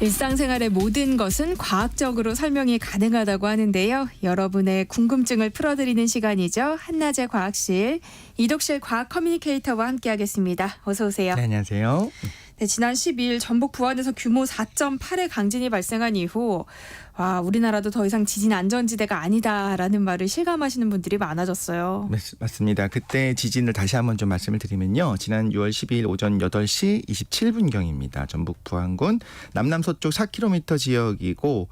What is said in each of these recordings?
일상생활의 모든 것은 과학적으로 설명이 가능하다고 하는데요. 여러분의 궁금증을 풀어드리는 시간이죠. 한낮의 과학실, 이독실 과학 커뮤니케이터와 함께하겠습니다. 어서 오세요. 네, 안녕하세요. 네, 지난 12일 전북 부안에서 규모 4.8의 강진이 발생한 이후 우리나라도 더 이상 지진 안전지대가 아니다라는 말을 실감하시는 분들이 많아졌어요. 맞습니다. 그때 지진을 다시 한번 좀 말씀을 드리면요. 지난 6월 12일 오전 8시 27분경입니다. 전북 부안군 남남서쪽 4km 지역이고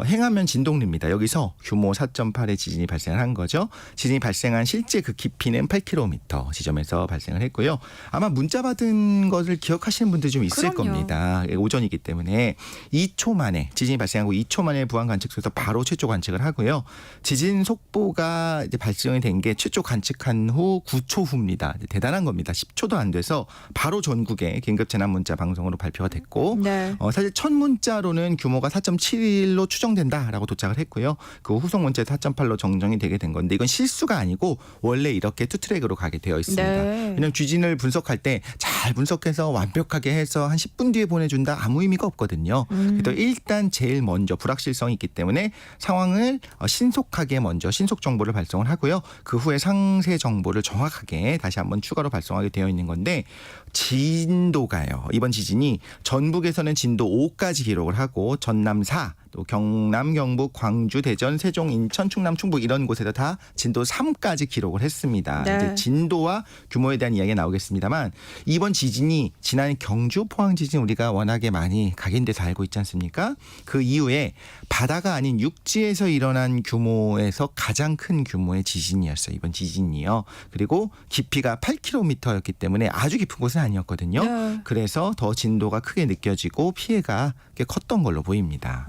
행하면 진동리입니다. 여기서 규모 4.8의 지진이 발생을 한 거죠. 지진이 발생한 실제 그 깊이는 8km 지점에서 발생을 했고요. 아마 문자 받은 것을 기억하시는 분들이 좀 있을 그럼요. 겁니다. 오전이기 때문에 2초 만에 지진이 발생하고 2초 만에 부안 관측소에서 바로 최초 관측을 하고요. 지진 속보가 이제 발생이 된 게 최초 관측한 후 9초 후입니다. 대단한 겁니다. 10초도 안 돼서 바로 전국에 긴급 재난 문자 방송으로 발표가 됐고 네. 사실 첫 문자로는 규모가 4.7로 추정된다라고 도착을 했고요. 그 후속 문자 4.8로 정정이 되게 된 건데 이건 실수가 아니고 원래 이렇게 투트랙으로 가게 되어 있습니다. 네. 왜냐하면 지진을 분석할 때 잘 분석해서 완벽하게 해서 한 10분 뒤에 보내준다 아무 의미가 없거든요. 그래서 일단 제일 먼저 불확실성이 있기 때문에 상황을 신속하게 먼저 신속 정보를 발송을 하고요. 그 후에 상세 정보를 정확하게 다시 한번 추가로 발송하게 되어 있는 건데 진도가요. 이번 지진이 전북에서는 진도 5까지 기록을 하고 전남 4, 또 경남, 경북, 광주, 대전, 세종, 인천, 충남, 충북 이런 곳에서 다 진도 3까지 기록을 했습니다. 네. 이제 진도와 규모에 대한 이야기가 나오겠습니다만 이번 지진이 지난 경주 포항 지진 우리가 워낙에 많이 각인돼서 알고 있지 않습니까? 그 이후에 바다가 아닌 육지에서 일어난 규모에서 가장 큰 규모의 지진이었어요. 이번 지진이요. 그리고 깊이가 8km였기 때문에 아주 깊은 곳은 아니었거든요. 네. 그래서 더 진도가 크게 느껴지고 피해가 꽤 컸던 걸로 보입니다.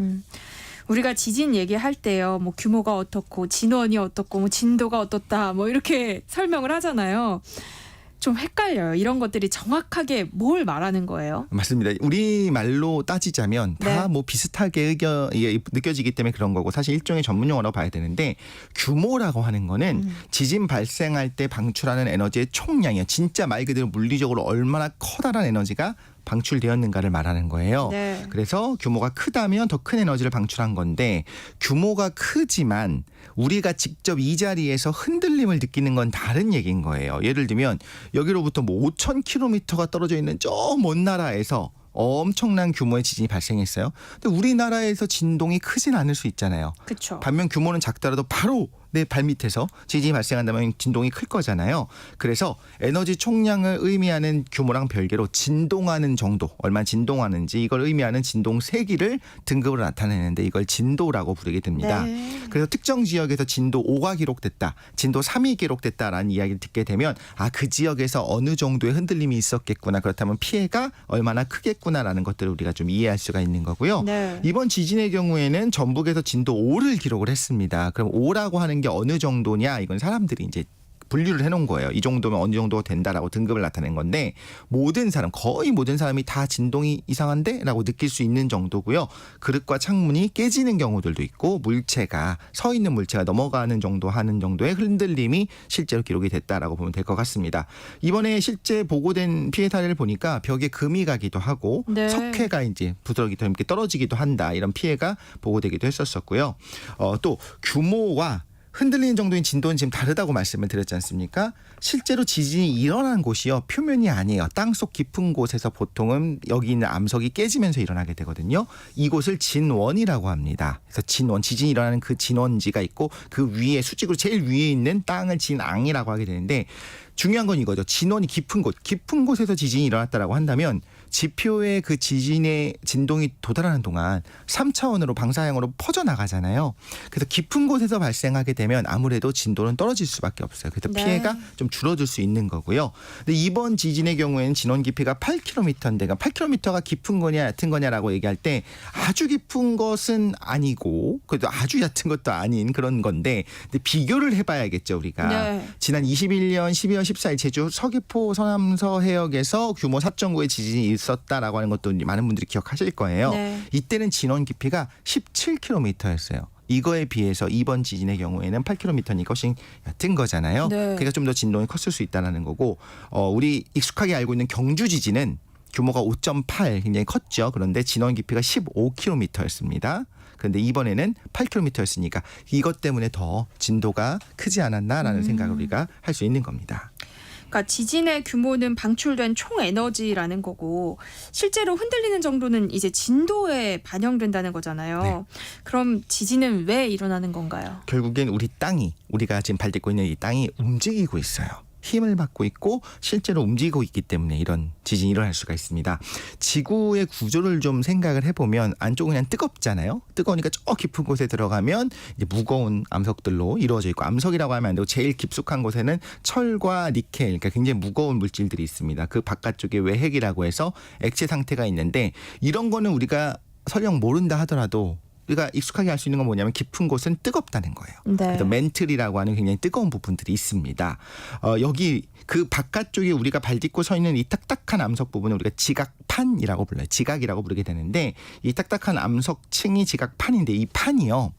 우리가 지진 얘기할 때요, 뭐 규모가 어떻고 진원이 어떻고 뭐 진도가 어떻다 뭐 이렇게 설명을 하잖아요. 좀 헷갈려요. 이런 것들이 정확하게 뭘 말하는 거예요? 맞습니다. 우리 말로 따지자면 다 네. 뭐 비슷하게 느껴지기 때문에 그런 거고 사실 일종의 전문 용어라고 봐야 되는데 규모라고 하는 거는 지진 발생할 때 방출하는 에너지의 총량이에요. 진짜 말 그대로 물리적으로 얼마나 커다란 에너지가 방출되었는가를 말하는 거예요. 네. 그래서 규모가 크다면 더 큰 에너지를 방출한 건데 규모가 크지만 우리가 직접 이 자리에서 흔들림을 느끼는 건 다른 얘기인 거예요. 예를 들면 여기로부터 뭐 5,000km가 떨어져 있는 저 먼 나라에서 엄청난 규모의 지진이 발생했어요. 근데 우리나라에서 진동이 크진 않을 수 있잖아요. 그렇죠. 반면 규모는 작더라도 바로 내 발밑에서 지진이 발생한다면 진동이 클 거잖아요. 그래서 에너지 총량을 의미하는 규모랑 별개로 진동하는 정도, 얼마나 진동하는지 이걸 의미하는 진동 세기를 등급으로 나타내는데 이걸 진도라고 부르게 됩니다. 네. 그래서 특정 지역에서 진도 5가 기록됐다, 진도 3이 기록됐다라는 이야기를 듣게 되면 그 지역에서 어느 정도의 흔들림이 있었겠구나. 그렇다면 피해가 얼마나 크겠구나라는 것들을 우리가 좀 이해할 수가 있는 거고요. 네. 이번 지진의 경우에는 전북에서 진도 5를 기록을 했습니다. 그럼 5라고 하는 게 어느 정도냐? 이건 사람들이 이제 분류를 해놓은 거예요. 이 정도면 어느 정도 된다라고 등급을 나타낸 건데 모든 사람, 거의 모든 사람이 다 진동이 이상한데? 라고 느낄 수 있는 정도고요. 그릇과 창문이 깨지는 경우들도 있고 물체가 서 있는 물체가 넘어가는 정도 하는 정도의 흔들림이 실제로 기록이 됐다라고 보면 될 것 같습니다. 이번에 실제 보고된 피해 사례를 보니까 벽에 금이 가기도 하고 네. 석회가 이제 부스러기도 이렇게 떨어지기도 한다. 이런 피해가 보고되기도 했었었고요. 또 규모와 흔들리는 정도인 진도는 지금 다르다고 말씀을 드렸지 않습니까? 실제로 지진이 일어난 곳이요. 표면이 아니에요. 땅속 깊은 곳에서 보통은 여기 있는 암석이 깨지면서 일어나게 되거든요. 이곳을 진원이라고 합니다. 그래서 진원, 지진이 일어나는 그 진원지가 있고 그 위에 수직으로 제일 위에 있는 땅을 진앙이라고 하게 되는데 중요한 건 이거죠. 진원이 깊은 곳에서 지진이 일어났다라고 한다면 지표에 그 지진의 진동이 도달하는 동안 3차원으로 방사형으로 퍼져나가잖아요. 그래서 깊은 곳에서 발생하게 되면 아무래도 진도는 떨어질 수밖에 없어요. 그래서 네. 피해가 좀 줄어들 수 있는 거고요. 근데 이번 지진의 경우에는 진원 깊이가 8km인데 8km가 깊은 거냐 얕은 거냐라고 얘기할 때 아주 깊은 것은 아니고 그래도 아주 얕은 것도 아닌 그런 건데 근데 비교를 해봐야겠죠 우리가. 네. 지난 21년 12월 14일 제주 서귀포 서남서 해역에서 규모 4.9의 지진이 있었다라고 하는 것도 많은 분들이 기억하실 거예요. 네. 이때는 진원 깊이가 17km였어요. 이거에 비해서 이번 지진의 경우에는 8km니까 훨씬 얕은 거잖아요. 네. 그러니까 좀 더 진동이 컸을 수 있다는 거고 우리 익숙하게 알고 있는 경주 지진은 규모가 5.8 굉장히 컸죠. 그런데 진원 깊이가 15km였습니다. 그런데 이번에는 8km였으니까 이것 때문에 더 진도가 크지 않았나라는 생각을 우리가 할 수 있는 겁니다. 그러니까 지진의 규모는 방출된 총 에너지라는 거고 실제로 흔들리는 정도는 이제 진도에 반영된다는 거잖아요. 네. 그럼 지진은 왜 일어나는 건가요? 결국엔 우리 땅이 우리가 지금 밟고 있는 이 땅이 움직이고 있어요. 힘을 받고 있고 실제로 움직이고 있기 때문에 이런 지진이 일어날 수가 있습니다. 지구의 구조를 좀 생각을 해보면 안쪽은 그냥 뜨겁잖아요. 뜨거우니까 저 깊은 곳에 들어가면 이제 무거운 암석들로 이루어져 있고 암석이라고 하면 안 되고 제일 깊숙한 곳에는 철과 니켈 그러니까 굉장히 무거운 물질들이 있습니다. 그 바깥쪽에 외핵이라고 해서 액체 상태가 있는데 이런 거는 우리가 설령 모른다 하더라도 우리가 익숙하게 알 수 있는 건 뭐냐면 깊은 곳은 뜨겁다는 거예요. 네. 그래서 멘틀이라고 하는 굉장히 뜨거운 부분들이 있습니다. 여기 그 바깥쪽에 우리가 발 딛고 서 있는 이 딱딱한 암석 부분을 우리가 지각판이라고 불러요. 지각이라고 부르게 되는데 이 딱딱한 암석층이 지각판인데 이 판이요.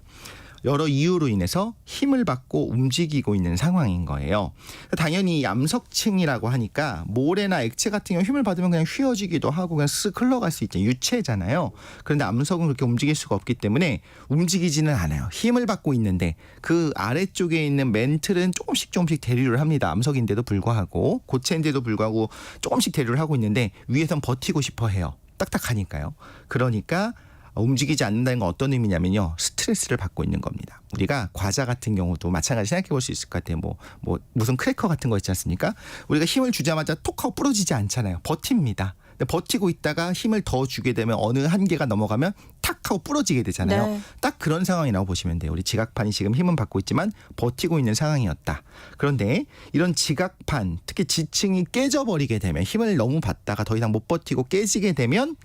여러 이유로 인해서 힘을 받고 움직이고 있는 상황인 거예요. 당연히 이 암석층이라고 하니까 모래나 액체 같은 경우 힘을 받으면 그냥 휘어지기도 하고 그냥 쓱 흘러갈 수 있죠. 유체잖아요. 그런데 암석은 그렇게 움직일 수가 없기 때문에 움직이지는 않아요. 힘을 받고 있는데 그 아래쪽에 있는 멘틀은 조금씩 대류를 합니다. 암석인데도 불구하고 고체인데도 불구하고 조금씩 대류를 하고 있는데 위에선 버티고 싶어 해요. 딱딱하니까요. 그러니까 움직이지 않는다는 건 어떤 의미냐면요. 스트레스를 받고 있는 겁니다. 우리가 과자 같은 경우도 마찬가지 생각해 볼 수 있을 것 같아요. 무슨 크래커 같은 거 있지 않습니까? 우리가 힘을 주자마자 톡 하고 부러지지 않잖아요. 버팁니다. 근데 버티고 있다가 힘을 더 주게 되면 어느 한계가 넘어가면 탁 하고 부러지게 되잖아요. 네. 딱 그런 상황이라고 보시면 돼요. 우리 지각판이 지금 힘은 받고 있지만 버티고 있는 상황이었다. 그런데 이런 지각판, 특히 지층이 깨져버리게 되면 힘을 너무 받다가 더 이상 못 버티고 깨지게 되면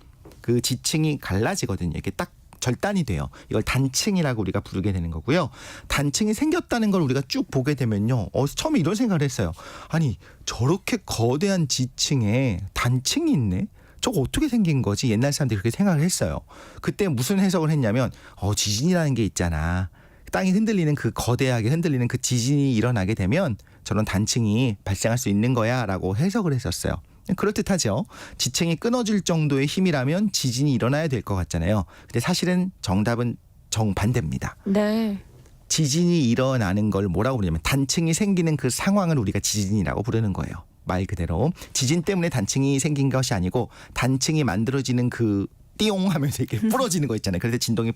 그 지층이 갈라지거든요. 이렇게 딱 절단이 돼요. 이걸 단층이라고 우리가 부르게 되는 거고요. 단층이 생겼다는 걸 우리가 쭉 보게 되면요. 처음에 이런 생각을 했어요. 아니 저렇게 거대한 지층에 단층이 있네. 저거 어떻게 생긴 거지? 옛날 사람들이 그렇게 생각을 했어요. 그때 무슨 해석을 했냐면 지진이라는 게 있잖아. 땅이 흔들리는 그 거대하게 흔들리는 그 지진이 일어나게 되면 저런 단층이 발생할 수 있는 거야 라고 해석을 했었어요. 그럴듯하죠. 지층이 끊어질 정도의 힘이라면 지진이 일어나야 될 것 같잖아요. 근데 사실은 정답은 정반대입니다. 네. 지진이 일어나는 걸 뭐라고 부르냐면 단층이 생기는 그 상황을 우리가 지진이라고 부르는 거예요. 말 그대로 지진 때문에 단층이 생긴 것이 아니고 단층이 만들어지는 그 띠용 하면서 이렇게 부러지는 거 있잖아요. 그래서 진동이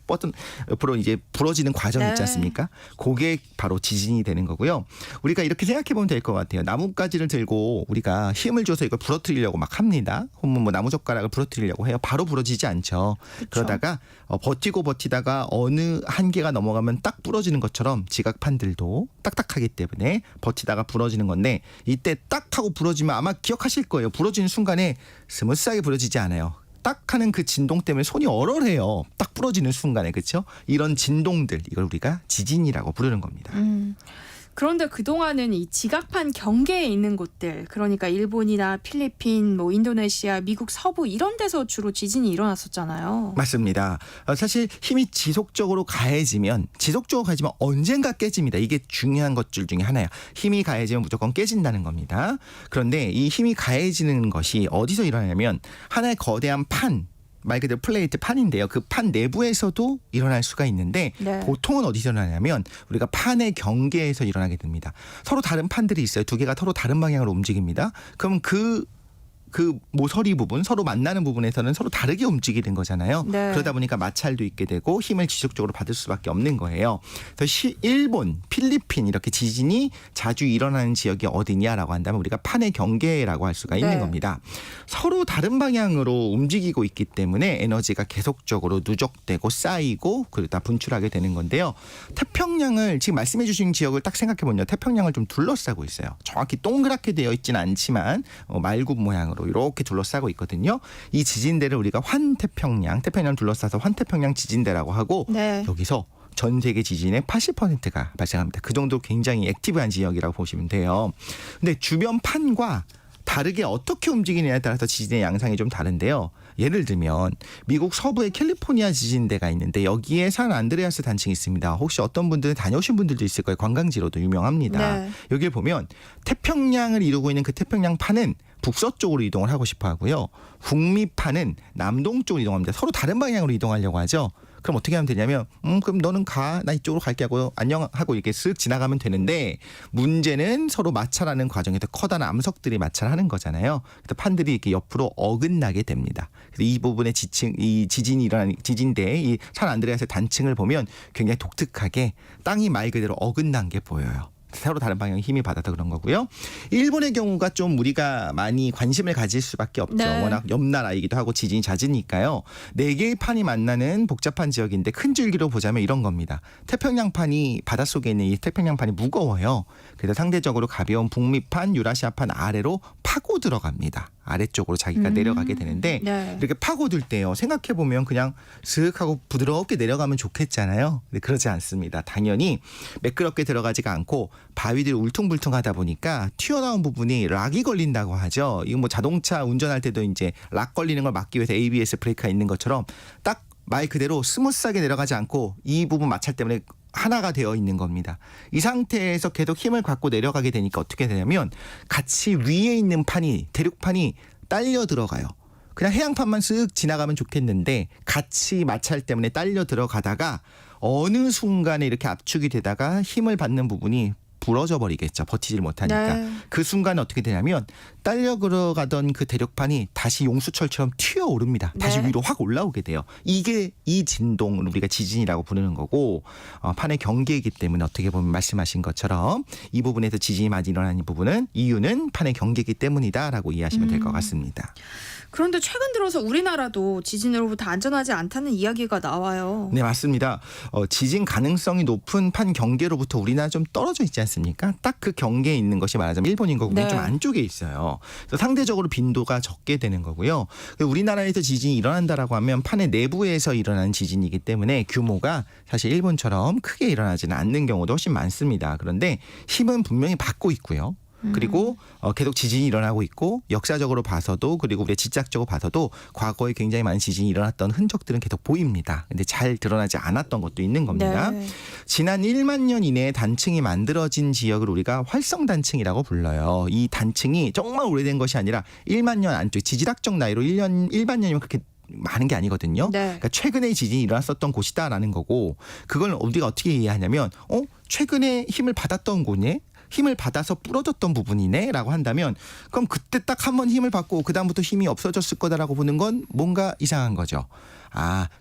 옆으로 이제 부러지는 과정이 있지 않습니까? 그게 바로 지진이 되는 거고요. 우리가 이렇게 생각해 보면 될 것 같아요. 나뭇가지를 들고 우리가 힘을 줘서 이걸 부러뜨리려고 막 합니다. 혹은 나무젓가락을 부러뜨리려고 해요. 바로 부러지지 않죠. 그쵸? 그러다가 버티다가 어느 한계가 넘어가면 딱 부러지는 것처럼 지각판들도 딱딱하기 때문에 버티다가 부러지는 건데 이때 딱 하고 부러지면 아마 기억하실 거예요. 부러지는 순간에 스무스하게 부러지지 않아요. 딱 하는 그 진동 때문에 손이 얼얼해요. 딱 부러지는 순간에 그렇죠? 이런 진동들 이걸 우리가 지진이라고 부르는 겁니다. 그런데 그동안은 이 지각판 경계에 있는 곳들 그러니까 일본이나 필리핀, 인도네시아, 미국 서부 이런 데서 주로 지진이 일어났었잖아요. 맞습니다. 사실 힘이 지속적으로 가해지면 언젠가 깨집니다. 이게 중요한 것들 중에 하나예요. 힘이 가해지면 무조건 깨진다는 겁니다. 그런데 이 힘이 가해지는 것이 어디서 일어나냐면 하나의 거대한 말 그대로 플레이트 판인데요. 그 판 내부에서도 일어날 수가 있는데 네. 보통은 어디서 일어나냐면 우리가 판의 경계에서 일어나게 됩니다. 서로 다른 판들이 있어요. 두 개가 서로 다른 방향으로 움직입니다. 그럼 그 모서리 부분 서로 만나는 부분에서는 서로 다르게 움직이는 거잖아요. 네. 그러다 보니까 마찰도 있게 되고 힘을 지속적으로 받을 수밖에 없는 거예요. 그래서 일본, 필리핀 이렇게 지진이 자주 일어나는 지역이 어디냐라고 한다면 우리가 판의 경계라고 할 수가 있는 네. 겁니다. 서로 다른 방향으로 움직이고 있기 때문에 에너지가 계속적으로 누적되고 쌓이고 그러다 분출하게 되는 건데요. 태평양을 지금 말씀해 주신 지역을 딱 생각해 보면요. 태평양을 좀 둘러싸고 있어요. 정확히 동그랗게 되어 있지는 않지만 말굽 모양으로 이렇게 둘러싸고 있거든요. 이 지진대를 우리가 태평양을 둘러싸서 환태평양 지진대라고 하고 네. 여기서 전 세계 지진의 80%가 발생합니다. 그 정도 굉장히 액티브한 지역이라고 보시면 돼요. 근데 주변 판과 다르게 어떻게 움직이느냐에 따라서 지진의 양상이 좀 다른데요. 예를 들면 미국 서부의 캘리포니아 지진대가 있는데 여기에 산 안드레아스 단층이 있습니다. 혹시 어떤 분들은 다녀오신 분들도 있을 거예요. 관광지로도 유명합니다. 네. 여기를 보면 태평양을 이루고 있는 그 태평양판은 북서쪽으로 이동을 하고 싶어 하고요. 북미판은 남동쪽으로 이동합니다. 서로 다른 방향으로 이동하려고 하죠. 그럼 어떻게 하면 되냐면 그럼 너는 가, 나 이쪽으로 갈게 하고 안녕하고 이렇게 쓱 지나가면 되는데 문제는 서로 마찰하는 과정에서 커다란 암석들이 마찰하는 거잖아요. 그래서 판들이 이렇게 옆으로 어긋나게 됩니다. 그래서 이 부분의 이 지진이 일어나는 지진대의 이 산 안드레아스 단층을 보면 굉장히 독특하게 땅이 말 그대로 어긋난 게 보여요. 서로 다른 방향에 힘이 받아서 그런 거고요. 일본의 경우가 좀 우리가 많이 관심을 가질 수밖에 없죠. 네. 워낙 옆 나라이기도 하고 지진이 잦으니까요. 4개의 판이 만나는 복잡한 지역인데 큰 줄기로 보자면 이런 겁니다. 태평양판이 바닷속에 있는 이 태평양판이 무거워요. 그래서 상대적으로 가벼운 북미판, 유라시아판 아래로 파고 들어갑니다. 아래쪽으로 자기가 내려가게 되는데 네. 이렇게 파고들 때요. 생각해보면 그냥 슥 하고 부드럽게 내려가면 좋겠잖아요. 근데 그러지 않습니다. 당연히 매끄럽게 들어가지가 않고 바위들이 울퉁불퉁하다 보니까 튀어나온 부분이 락이 걸린다고 하죠. 이거 뭐 자동차 운전할 때도 이제 락 걸리는 걸 막기 위해서 ABS 브레이크가 있는 것처럼 딱 말 그대로 스무스하게 내려가지 않고 이 부분 마찰 때문에 하나가 되어 있는 겁니다. 이 상태에서 계속 힘을 갖고 내려가게 되니까 어떻게 되냐면 같이 위에 있는 판이 대륙판이 딸려 들어가요. 그냥 해양판만 쓱 지나가면 좋겠는데 같이 마찰 때문에 딸려 들어가다가 어느 순간에 이렇게 압축이 되다가 힘을 받는 부분이 부러져 버리겠죠. 버티질 못하니까. 네. 그 순간에 어떻게 되냐면 딸려 들어가던 그 대륙판이 다시 용수철처럼 튀어오릅니다. 다시 네. 위로 확 올라오게 돼요. 이게 이 진동을 우리가 지진이라고 부르는 거고 판의 경계이기 때문에 어떻게 보면 말씀하신 것처럼 이 부분에서 지진이 많이 일어나는 부분은 이유는 판의 경계이기 때문이다라고 이해하시면 될 것 같습니다. 그런데 최근 들어서 우리나라도 지진으로부터 안전하지 않다는 이야기가 나와요. 네, 맞습니다. 지진 가능성이 높은 판 경계로부터 우리나라 좀 떨어져 있지 않습니까? 딱 그 경계에 있는 것이 말하자면 일본인 거고 네. 좀 안쪽에 있어요. 그래서 상대적으로 빈도가 적게 되는 거고요. 우리나라에서 지진이 일어난다라고 하면 판의 내부에서 일어나는 지진이기 때문에 규모가 사실 일본처럼 크게 일어나지는 않는 경우도 훨씬 많습니다. 그런데 힘은 분명히 받고 있고요. 그리고 계속 지진이 일어나고 있고 역사적으로 봐서도 그리고 우리가 지적적으로 봐서도 과거에 굉장히 많은 지진이 일어났던 흔적들은 계속 보입니다. 근데 잘 드러나지 않았던 것도 있는 겁니다. 네. 지난 1만 년 이내에 단층이 만들어진 지역을 우리가 활성단층이라고 불러요. 이 단층이 정말 오래된 것이 아니라 1만 년 안쪽 지질학적 나이로 1만 년이면 그렇게 많은 게 아니거든요. 네. 그러니까 최근에 지진이 일어났었던 곳이다라는 거고 그걸 우리가 어떻게 이해하냐면 최근에 힘을 받았던 곳에 힘을 받아서 부러졌던 부분이네 라고 한다면 그럼 그때 딱 한 번 힘을 받고 그다음부터 힘이 없어졌을 거다라고 보는 건 뭔가 이상한 거죠.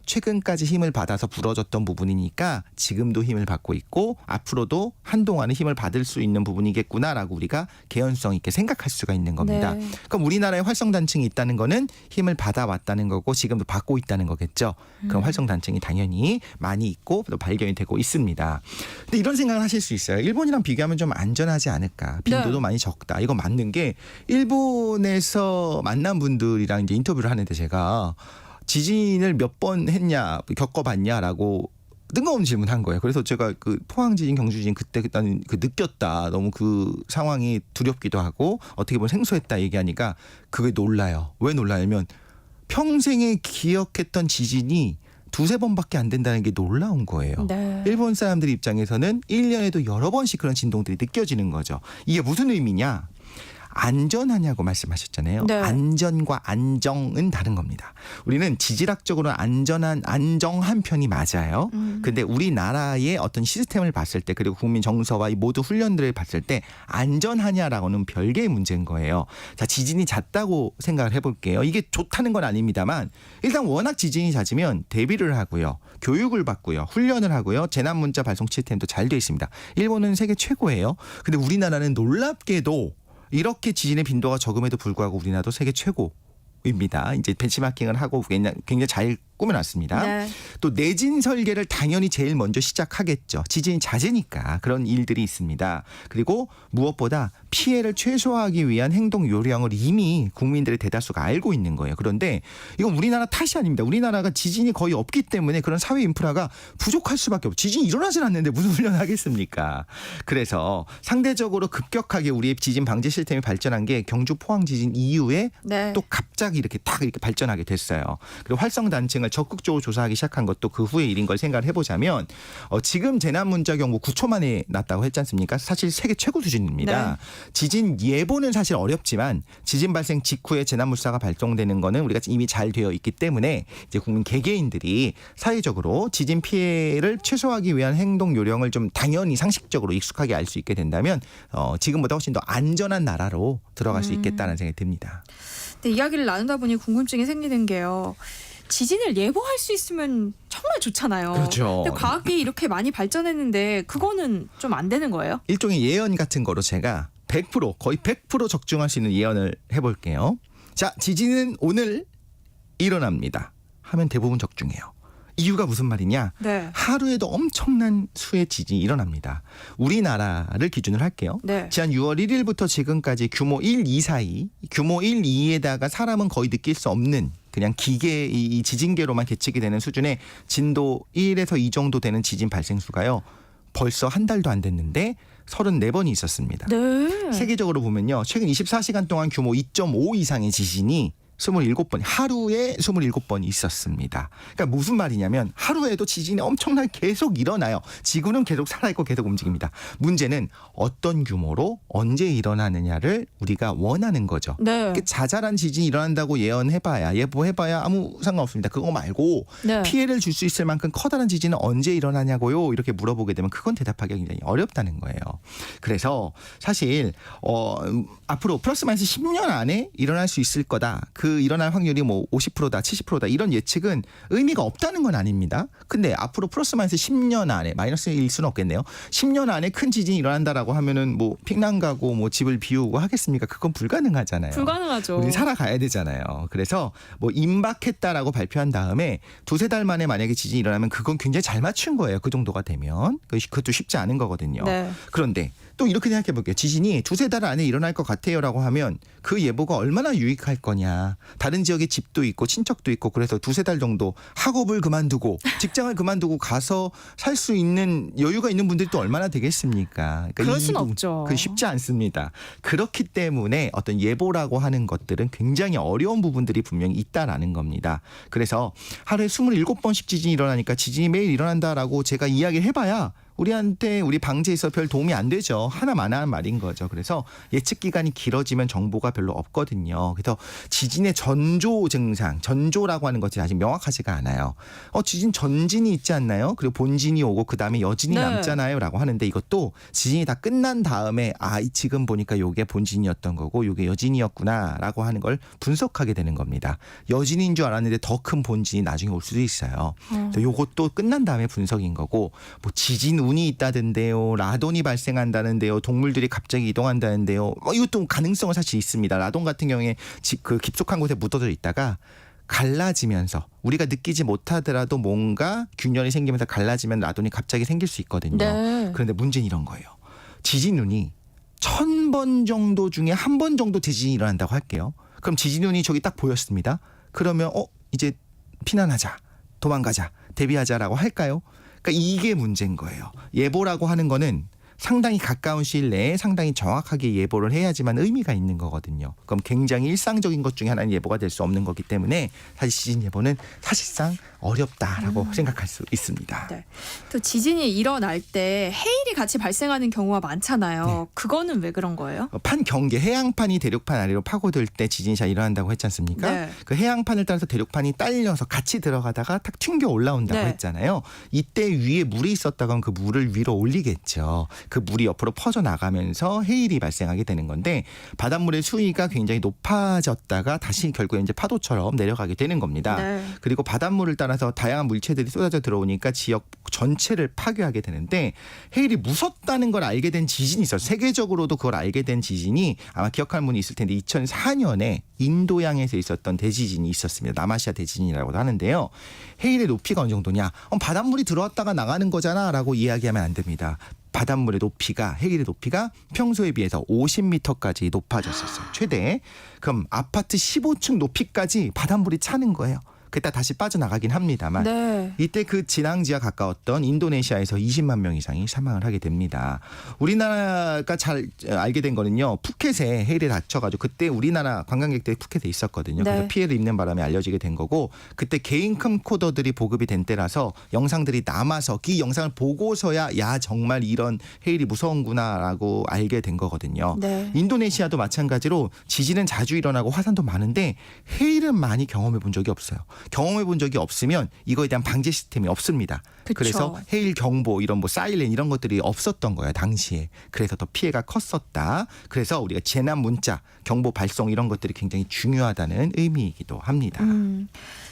최근까지 힘을 받아서 부러졌던 부분이니까 지금도 힘을 받고 있고 앞으로도 한동안은 힘을 받을 수 있는 부분이겠구나라고 우리가 개연성 있게 생각할 수가 있는 겁니다. 네. 그럼 우리나라에 활성단층이 있다는 거는 힘을 받아왔다는 거고 지금도 받고 있다는 거겠죠. 그럼 활성단층이 당연히 많이 있고 또 발견이 되고 있습니다. 근데 이런 생각을 하실 수 있어요. 일본이랑 비교하면 좀 안전하지 않을까. 빈도도 네. 많이 적다. 이거 맞는 게 일본에서 만난 분들이랑 이제 인터뷰를 하는데 제가 지진을 몇 번 했냐, 겪어봤냐라고 뜬금없는 질문한 거예요. 그래서 제가 그 포항 지진, 경주 지진 그때 나는 느꼈다. 너무 그 상황이 두렵기도 하고 어떻게 보면 생소했다 얘기하니까 그게 놀라요. 왜 놀라냐면 평생에 기억했던 지진이 두세 번밖에 안 된다는 게 놀라운 거예요. 네. 일본 사람들 입장에서는 1년에도 여러 번씩 그런 진동들이 느껴지는 거죠. 이게 무슨 의미냐? 안전하냐고 말씀하셨잖아요. 네. 안전과 안정은 다른 겁니다. 우리는 지질학적으로 안정한 편이 맞아요. 근데 우리나라의 어떤 시스템을 봤을 때 그리고 국민 정서와 이 모두 훈련들을 봤을 때 안전하냐라고는 별개의 문제인 거예요. 자, 지진이 잦다고 생각을 해볼게요. 이게 좋다는 건 아닙니다만 일단 워낙 지진이 잦으면 대비를 하고요. 교육을 받고요. 훈련을 하고요. 재난문자 발송 시스템도 잘 돼 있습니다. 일본은 세계 최고예요. 근데 우리나라는 놀랍게도 이렇게 지진의 빈도가 적음에도 불구하고 우리나라도 세계 최고입니다. 이제 벤치마킹을 하고 굉장히 잘 꾸며놨습니다. 네. 또 내진 설계를 당연히 제일 먼저 시작하겠죠. 지진이 잦으니까 그런 일들이 있습니다. 그리고 무엇보다 피해를 최소화하기 위한 행동 요령을 이미 국민들의 대다수가 알고 있는 거예요. 그런데 이건 우리나라 탓이 아닙니다. 우리나라가 지진이 거의 없기 때문에 그런 사회 인프라가 부족할 수밖에 없어요. 지진이 일어나진 않는데 무슨 훈련을 하겠습니까? 그래서 상대적으로 급격하게 우리의 지진 방지 시스템이 발전한 게 경주 포항 지진 이후에 네. 또 갑자기 이렇게 발전하게 됐어요. 그리고 활성 단층을 적극적으로 조사하기 시작한 것도 그 후의 일인 걸 생각을 해보자면 지금 재난 문자 경보 9초 만에 났다고 했지 않습니까? 사실 세계 최고 수준입니다. 지진 예보는 사실 어렵지만 지진 발생 직후에 재난 물사가 발동되는 거는 우리가 이미 잘 되어 있기 때문에 이제 국민 개개인들이 사회적으로 지진 피해를 최소화하기 위한 행동 요령을 좀 당연히 상식적으로 익숙하게 알 수 있게 된다면 지금보다 훨씬 더 안전한 나라로 들어갈 수 있겠다는 생각이 듭니다. 근데 이야기를 나누다 보니 궁금증이 생기는 게요. 지진을 예보할 수 있으면 정말 좋잖아요. 그렇죠. 근데 과학이 이렇게 많이 발전했는데 그거는 좀 안 되는 거예요? 일종의 예언 같은 거로 제가 100% 거의 100% 적중할 수 있는 예언을 해볼게요. 자, 지진은 오늘 일어납니다. 하면 대부분 적중해요. 이유가 무슨 말이냐? 네. 하루에도 엄청난 수의 지진이 일어납니다. 우리나라를 기준으로 할게요. 네. 지난 6월 1일부터 지금까지 규모 1, 2 사이, 규모 1, 2에다가 사람은 거의 느낄 수 없는 그냥 기계, 이 지진계로만 계측이 되는 수준의 진도 1에서 2 정도 되는 지진 발생 수가요. 벌써 한 달도 안 됐는데 34번이 있었습니다. 네. 세계적으로 보면요. 최근 24시간 동안 규모 2.5 이상의 지진이 27번, 하루에 27번이 있었습니다. 그러니까 무슨 말이냐면 하루에도 지진이 엄청나게 계속 일어나요. 지구는 계속 살아있고 계속 움직입니다. 문제는 어떤 규모로 언제 일어나느냐를 우리가 원하는 거죠. 네. 자잘한 지진이 일어난다고 예보해봐야 아무 상관없습니다. 그거 말고 네. 피해를 줄 수 있을 만큼 커다란 지진은 언제 일어나냐고요? 이렇게 물어보게 되면 그건 대답하기가 굉장히 어렵다는 거예요. 그래서 사실 앞으로 플러스 마이너스 10년 안에 일어날 수 있을 거다. 그 일어날 확률이 뭐 50%다, 70%다 이런 예측은 의미가 없다는 건 아닙니다. 근데 앞으로 플러스 마이너스 10년 안에 마이너스일 수는 없겠네요. 10년 안에 큰 지진이 일어난다라고 하면은 뭐 픽난 가고 뭐 집을 비우고 하겠습니까? 그건 불가능하잖아요. 불가능하죠. 우리 살아가야 되잖아요. 그래서 뭐 임박했다라고 발표한 다음에 두세 달 만에 만약에 지진이 일어나면 그건 굉장히 잘 맞춘 거예요. 그 정도가 되면. 그것도 쉽지 않은 거거든요. 네. 그런데 또 이렇게 생각해 볼게요. 지진이 두세 달 안에 일어날 것 같아요라고 하면 그 예보가 얼마나 유익할 거냐. 다른 지역에 집도 있고 친척도 있고 그래서 두세 달 정도 학업을 그만두고 직장을 그만두고 가서 살 수 있는 여유가 있는 분들이 또 얼마나 되겠습니까? 그러니까 그럴 수는 없죠. 그 쉽지 않습니다. 그렇기 때문에 어떤 예보라고 하는 것들은 굉장히 어려운 부분들이 분명히 있다라는 겁니다. 그래서 하루에 27번씩 지진이 일어나니까 지진이 매일 일어난다라고 제가 이야기를 해봐야 우리한테 우리 방지에 있어 별 도움이 안 되죠. 하나만한 말인 거죠. 그래서 예측 기간이 길어지면 정보가 별로 없거든요. 그래서 지진의 전조 증상, 전조라고 하는 것이 아직 명확하지가 않아요. 지진 전진이 있지 않나요? 그리고 본진이 오고 그다음에 여진이 네. 남잖아요라고 하는데 이것도 지진이 다 끝난 다음에 지금 보니까 요게 본진이었던 거고 요게 여진이었구나라고 하는 걸 분석하게 되는 겁니다. 여진인 줄 알았는데 더 큰 본진이 나중에 올 수도 있어요. 그래서 요것도 끝난 다음에 분석인 거고 뭐 지진 운이 있다던데요. 라돈이 발생한다는데요. 동물들이 갑자기 이동한다는데요. 이것도 가능성은 사실 있습니다. 라돈 같은 경우에 그 깊숙한 곳에 묻어져 있다가 갈라지면서 우리가 느끼지 못하더라도 뭔가 균열이 생기면서 갈라지면 라돈이 갑자기 생길 수 있거든요. 네. 그런데 문제는 이런 거예요. 지진운이 1000번 정도 중에 한 번 정도 지진이 일어난다고 할게요. 그럼 지진운이 저기 딱 보였습니다. 그러면 이제 피난하자, 도망가자, 대비하자라고 할까요? 그러니까 이게 문제인 거예요. 예보라고 하는 거는 상당히 가까운 시일 내에 상당히 정확하게 예보를 해야지만 의미가 있는 거거든요. 그럼 굉장히 일상적인 것 중에 하나는 예보가 될 수 없는 거기 때문에 사실 지진 예보는 사실상 어렵다라고 생각할 수 있습니다. 네. 또 지진이 일어날 때 해일이 같이 발생하는 경우가 많잖아요. 네. 그거는 왜 그런 거예요? 판 경계 해양판이 대륙판 아래로 파고들 때 지진이 잘 일어난다고 했지 않습니까? 네. 그 해양판을 따라서 대륙판이 딸려서 같이 들어가다가 탁 튕겨 올라온다고 네. 했잖아요. 이때 위에 물이 있었다가 그 물을 위로 올리겠죠. 그 물이 옆으로 퍼져 나가면서 해일이 발생하게 되는 건데 바닷물의 수위가 굉장히 높아졌다가 다시 결국에 이제 파도처럼 내려가게 되는 겁니다. 네. 그리고 바닷물을 따라서 다양한 물체들이 쏟아져 들어오니까 지역 전체를 파괴하게 되는데 해일이 무섭다는 걸 알게 된 지진이 있어요. 세계적으로도 그걸 알게 된 지진이 아마 기억하는 분이 있을 텐데 2004년에 인도양에서 있었던 대지진이 있었습니다. 남아시아 대지진이라고도 하는데요. 해일의 높이가 어느 정도냐? 바닷물이 들어왔다가 나가는 거잖아 라고 이야기하면 안 됩니다. 바닷물의 높이가 해일의 높이가 평소에 비해서 50m까지 높아졌었어요. 최대. 그럼 아파트 15층 높이까지 바닷물이 차는 거예요. 그때 다시 빠져나가긴 합니다만 네. 이때 그 진앙지와 가까웠던 인도네시아에서 20만 명 이상이 사망을 하게 됩니다. 우리나라가 잘 알게 된 거는요. 푸켓에 해일에 닥쳐가지고 그때 우리나라 관광객들이 푸켓에 있었거든요. 네. 그래서 피해를 입는 바람에 알려지게 된 거고 그때 개인 캠코더들이 보급이 된 때라서 영상들이 남아서 이 영상을 보고서야 야 정말 이런 해일이 무서운구나라고 알게 된 거거든요. 네. 인도네시아도 마찬가지로 지진은 자주 일어나고 화산도 많은데 해일은 많이 경험해 본 적이 없어요. 경험해 본 적이 없으면 이거에 대한 방제 시스템이 없습니다. 그쵸. 그래서 해일 경보 이런 뭐 사이렌 이런 것들이 없었던 거예요. 당시에. 그래서 더 피해가 컸었다. 그래서 우리가 재난 문자, 경보 발송 이런 것들이 굉장히 중요하다는 의미이기도 합니다.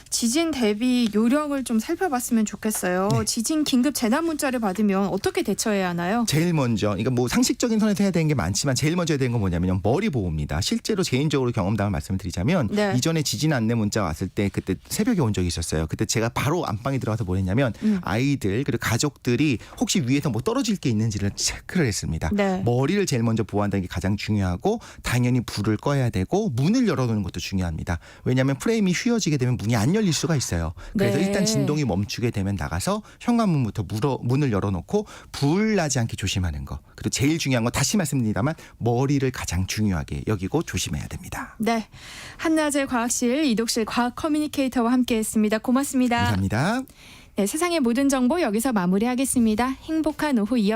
지진 대비 요령을 좀 살펴봤으면 좋겠어요. 네. 지진 긴급 재난 문자를 받으면 어떻게 대처해야 하나요? 제일 먼저 그러니까 뭐 상식적인 선에서 해야 되는 게 많지만 제일 먼저 해야 되는 건 뭐냐면 머리 보호입니다. 실제로 개인적으로 경험담을 말씀을 드리자면 네. 이전에 지진 안내 문자가 왔을 때 그때 새벽에 온 적이 있었어요. 그때 제가 바로 안방에 들어가서 뭘 했냐면 아이들 그리고 가족들이 혹시 위에서 뭐 떨어질 게 있는지를 체크를 했습니다. 네. 머리를 제일 먼저 보호한다는 게 가장 중요하고 당연히 불을 꺼야 되고 문을 열어놓는 것도 중요합니다. 왜냐하면 프레임이 휘어지게 되면 문이 안 열릴 수가 있어요. 그래서 네. 일단 진동이 멈추게 되면 나가서 현관문부터 문을 열어놓고 불 나지 않게 조심하는 거. 그리고 제일 중요한 건 다시 말씀드립니다만 머리를 가장 중요하게 여기고 조심해야 됩니다. 네. 한낮의 과학실 이독실 과학 커뮤니케이터와 함께했습니다. 고맙습니다. 감사합니다. 네, 세상의 모든 정보 여기서 마무리하겠습니다. 행복한 오후 이어